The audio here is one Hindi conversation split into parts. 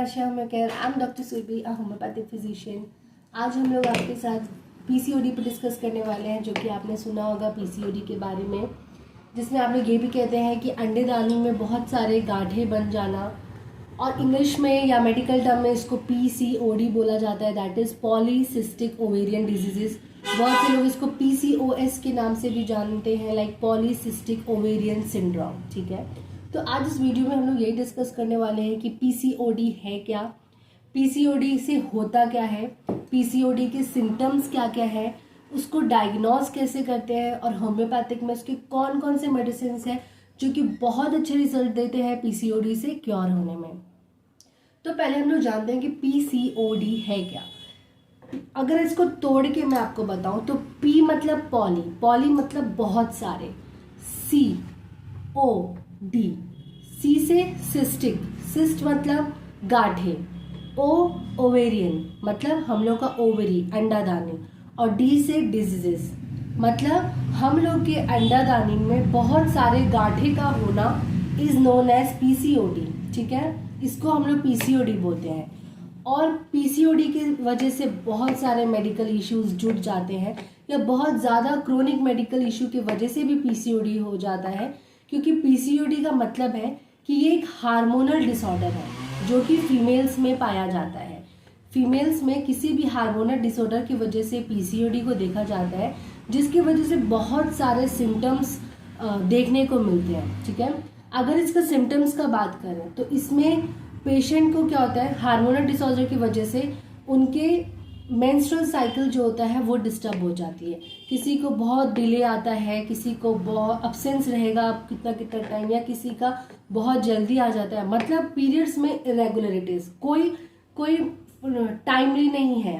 Asha Homeocare. I am doctor Surabhi, a homeopathic physician. आज हम लोग आपके साथ पीसीओडी पर डिस्कस करने वाले हैं, जो कि आपने सुना होगा पीसीओडी के बारे में, जिसमें आप लोग ये भी कहते हैं कि अंडेदानी में बहुत सारे गांठे बन जाना, और इंग्लिश में या मेडिकल टर्म में इसको पीसीओडी बोला जाता है, that is polycystic ovarian diseases. बहुत से लोग इसको पीसीओएस के नाम से भी जानते हैं, लाइक पॉलीसिस्टिक ओवेरियन सिंड्रोम। ठीक है, तो आज इस वीडियो में हम लोग यही डिस्कस करने वाले हैं कि पीसीओडी है क्या, पीसीओडी से होता क्या है, पीसीओडी के सिम्टम्स क्या क्या है, उसको डायग्नोज कैसे करते हैं, और होम्योपैथिक में उसके कौन कौन से मेडिसिन हैं जो कि बहुत अच्छे रिजल्ट देते हैं पीसीओडी से क्योर होने में। तो पहले हम लोग जानते हैं कि पीसीओडी है क्या। अगर इसको तोड़ के मैं आपको बताऊं तो पी मतलब पॉली, पॉली मतलब बहुत सारे, सी ओ डी, सी से सिस्टिक, सिस्ट मतलब गांठे, ओ ओवेरियन मतलब हम लोग का ओवरी अंडादानी, और डी से डिजीजेस मतलब हम लोग के अंडादानी में बहुत सारे गांठे का होना इज नोन एज पीसीओडी। ठीक है, इसको हम लोग पीसीओडी बोलते हैं। और पीसीओडी की वजह से बहुत सारे मेडिकल इश्यूज जुड़ जाते हैं, या बहुत ज़्यादा क्रोनिक मेडिकल इशू की वजह से भी पीसीओडी हो जाता है, क्योंकि पीसीओडी का मतलब है कि ये एक हार्मोनल डिसऑर्डर है जो कि फीमेल्स में पाया जाता है। फीमेल्स में किसी भी हार्मोनल डिसऑर्डर की वजह से पीसीओडी को देखा जाता है, जिसकी वजह से बहुत सारे सिम्टम्स देखने को मिलते हैं। ठीक है, अगर इसका सिम्टम्स का बात करें तो इसमें पेशेंट को क्या होता है, हार्मोनल डिसऑर्डर की वजह से उनके मेंस्ट्रुअल साइकिल जो होता है वो डिस्टर्ब हो जाती है। किसी को बहुत डिले आता है, किसी को बहुत अब्सेंस रहेगा कितना कितना टाइम, या किसी का बहुत जल्दी आ जाता है। मतलब पीरियड्स में इरेगुलरिटीज, कोई टाइमली नहीं है,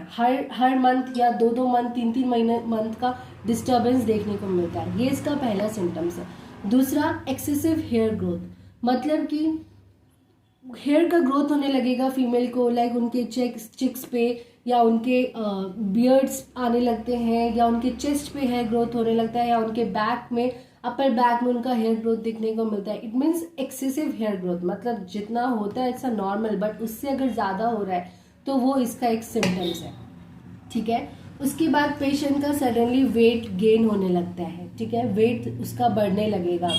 हर मंथ या दो मंथ, तीन मंथ का डिस्टर्बेंस देखने को मिलता है। ये इसका पहला सिम्टम्स है। दूसरा, एक्सेसिव हेयर ग्रोथ, मतलब कि हेयर का ग्रोथ होने लगेगा फीमेल को, लाइक उनके चिक्स पे या उनके बियर्ड्स आने लगते हैं, या उनके चेस्ट पे हेयर ग्रोथ होने लगता है, या उनके बैक में, अपर बैक में उनका हेयर ग्रोथ देखने को मिलता है। It means excessive hair growth, मतलब जितना होता है इट्स अ नॉर्मल, बट उससे अगर ज़्यादा हो रहा है तो वो इसका एक सिम्टम्स है। ठीक है, उसके बाद पेशेंट का सडनली वेट गेन होने लगता है। ठीक है, वेट उसका बढ़ने लगेगा।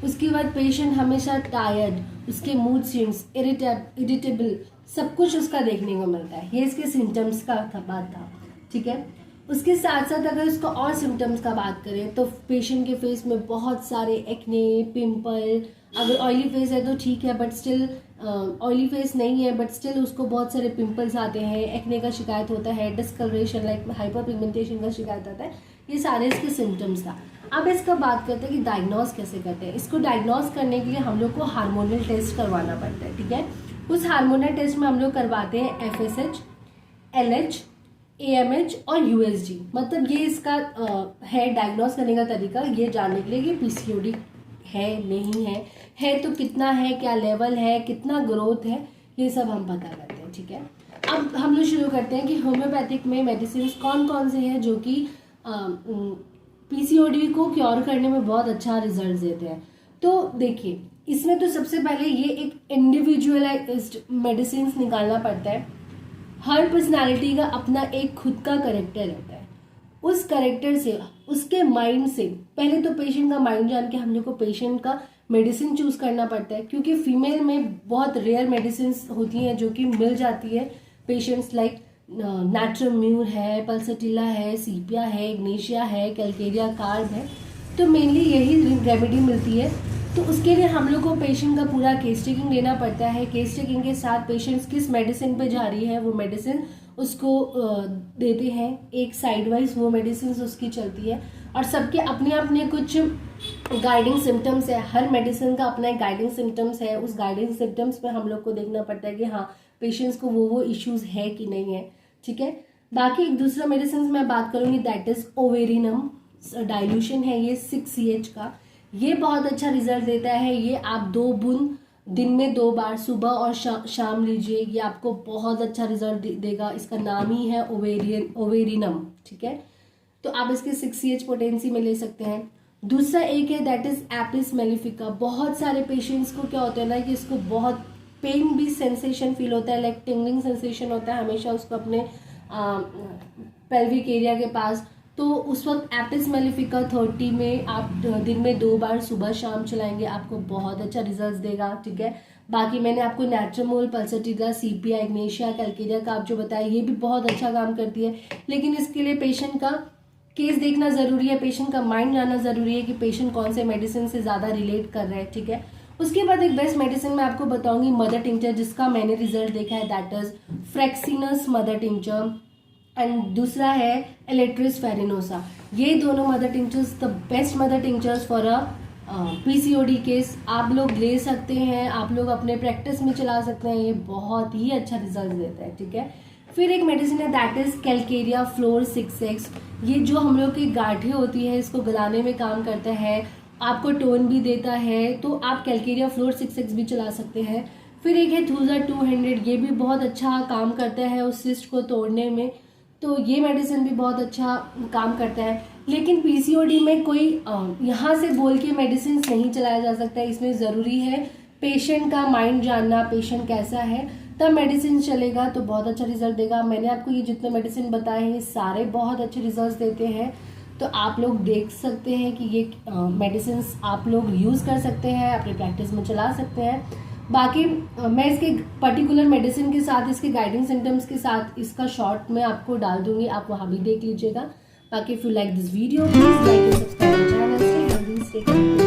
उसके बाद पेशेंट हमेशा टायर्ड, उसके मूड स्विंग्स, इरिटेबल, सब कुछ उसका देखने को मिलता है। ये इसके सिम्टम्स का बात था। ठीक है, उसके साथ साथ अगर इसको और सिम्टम्स का बात करें तो पेशेंट के फेस में बहुत सारे एक्ने, पिंपल, अगर ऑयली फेस है तो ठीक है, बट स्टिल ऑयली फेस नहीं है बट स्टिल उसको बहुत सारे पिंपल्स आते हैं, एक्ने का शिकायत होता है, डिस्कलरेशन लाइक हाइपर पिगमेंटेशन का शिकायत आता है। ये सारे इसके सिम्टम्स था। अब इसका बात करते हैं कि डायग्नोज कैसे करते हैं। इसको डायग्नोज करने के लिए हम लोग को हार्मोनल टेस्ट करवाना पड़ता है। ठीक है, उस हार्मोनल टेस्ट में हम लोग करवाते हैं FSH, LH, AMH और USG। मतलब ये इसका है डायग्नोज करने का तरीका, ये जानने के लिए कि पीसीओडी है नहीं है तो कितना है, क्या लेवल है, कितना ग्रोथ है, ये सब हम पता करते हैं। ठीक है, अब हम लोग शुरू करते हैं कि होम्योपैथिक में मेडिसिन कौन कौन से हैं जो कि पीसीओडी को क्योर करने में बहुत अच्छा रिजल्ट देते हैं। तो देखिए, इसमें तो सबसे पहले ये एक इंडिविजुअलाइज्ड मेडिसिन निकालना पड़ता है। हर पर्सनालिटी का अपना एक खुद का करेक्टर रहता है। उस करेक्टर से, उसके माइंड से, पहले तो पेशेंट का माइंड जान के हम लोग को पेशेंट का मेडिसिन चूज करना पड़ता है, क्योंकि फीमेल में बहुत रेयर मेडिसिन होती हैं जो कि मिल जाती है पेशेंट्स, लाइक नैट्रोम्यूर है, पल्सटिला है, सीपिया है, इग्नेशिया है, कैलकेरिया कार्ब है। तो मेनली यही रेमेडी मिलती है। तो उसके लिए हम लोग को पेशेंट का पूरा केस टेकिंग लेना पड़ता है। केस टेकिंग के साथ पेशेंट्स किस मेडिसिन पे जा रही है वो मेडिसिन उसको देते हैं, एक साइड वाइज वो मेडिसिन उसकी चलती है, और सबके अपने अपने कुछ गाइडिंग सिम्टम्स है। हर मेडिसिन का अपना एक गाइडिंग सिम्टम्स है। उस गाइडिंग सिम्टम्स पे हम लोग को देखना पड़ता है कि हाँ पेशेंट्स को वो इश्यूज है कि नहीं है। ठीक है, बाकी एक दूसरा मेडिसिन मैं बात करूंगी, दैट इज ओवेरिनम डाइल्यूशन है, ये 6CH का। ये बहुत अच्छा रिजल्ट देता है। ये आप 2 बूंद दिन में 2 बार, सुबह और शाम लीजिए, ये आपको बहुत अच्छा रिजल्ट देगा। इसका नाम ही है ओवेरिनम। ठीक है, तो आप इसके 6CH पोटेंसी में ले सकते हैं। दूसरा एक है दैट इज एपिस मेलिफिका। बहुत सारे पेशेंट्स को क्या होता है ना कि इसको बहुत पेन भी सेंसेशन फील होता है, लाइक टिंगलिंग सेंसेशन होता है हमेशा उसको अपने पेल्विक एरिया के पास, तो उस वक्त एपिस मेलिफिका 30 में आप दिन में 2 बार सुबह शाम चलाएंगे, आपको बहुत अच्छा रिजल्ट देगा। ठीक है, बाकी मैंने आपको नेट्रोमोल, पल्सटीग्रा, सीपिया, इग्नेशिया, कैलकेरिया का आप जो बताया ये भी बहुत अच्छा काम करती है, लेकिन इसके लिए पेशेंट का केस देखना ज़रूरी है, पेशेंट का माइंड जानना ज़रूरी है कि पेशेंट कौन से मेडिसिन से ज़्यादा रिलेट कर रहे हैं। ठीक है, उसके बाद एक बेस्ट मेडिसिन मैं आपको बताऊंगी मदर टिंचर, जिसका मैंने रिजल्ट देखा है, that is Fraxinus mother tincture, and दूसरा है एलेट्रिस फेरिनोसा। ये दोनों mother tinctures the best mother tinctures for a PCOD case, आप लोग ले सकते हैं, आप लोग अपने प्रैक्टिस में चला सकते हैं, ये बहुत ही अच्छा रिजल्ट देता है। ठीक है, फिर एक मेडिसिन है that is Calcarea floor 6X, ये जो हम लोग की गांठें होती है इसको गलाने में काम करता है, आपको टोन भी देता है, तो आप कैलकेरिया फ्लोर 6X भी चला सकते हैं। फिर एक है थूजा 200, ये भी बहुत अच्छा काम करता है उस सिस्ट को तोड़ने में, तो ये मेडिसिन भी बहुत अच्छा काम करता है। लेकिन पीसीओडी में कोई यहाँ से बोल के मेडिसिन नहीं चलाया जा सकता है, इसमें ज़रूरी है पेशेंट का माइंड जानना, पेशेंट कैसा है, तब मेडिसिन चलेगा तो बहुत अच्छा रिजल्ट देगा। मैंने आपको ये जितने मेडिसिन बताए हैं सारे बहुत अच्छे रिजल्ट देते हैं, तो आप लोग देख सकते हैं कि ये मेडिसिन आप लोग यूज़ कर सकते हैं, अपनी प्रैक्टिस में चला सकते हैं। बाकी मैं इसके पर्टिकुलर मेडिसिन के साथ, इसके गाइडिंग सिम्टम्स के साथ इसका शॉर्ट में आपको डाल दूंगी, आप वहाँ भी देख लीजिएगा। बाकी if you like this video please like and subscribe channel, stay healthy, stay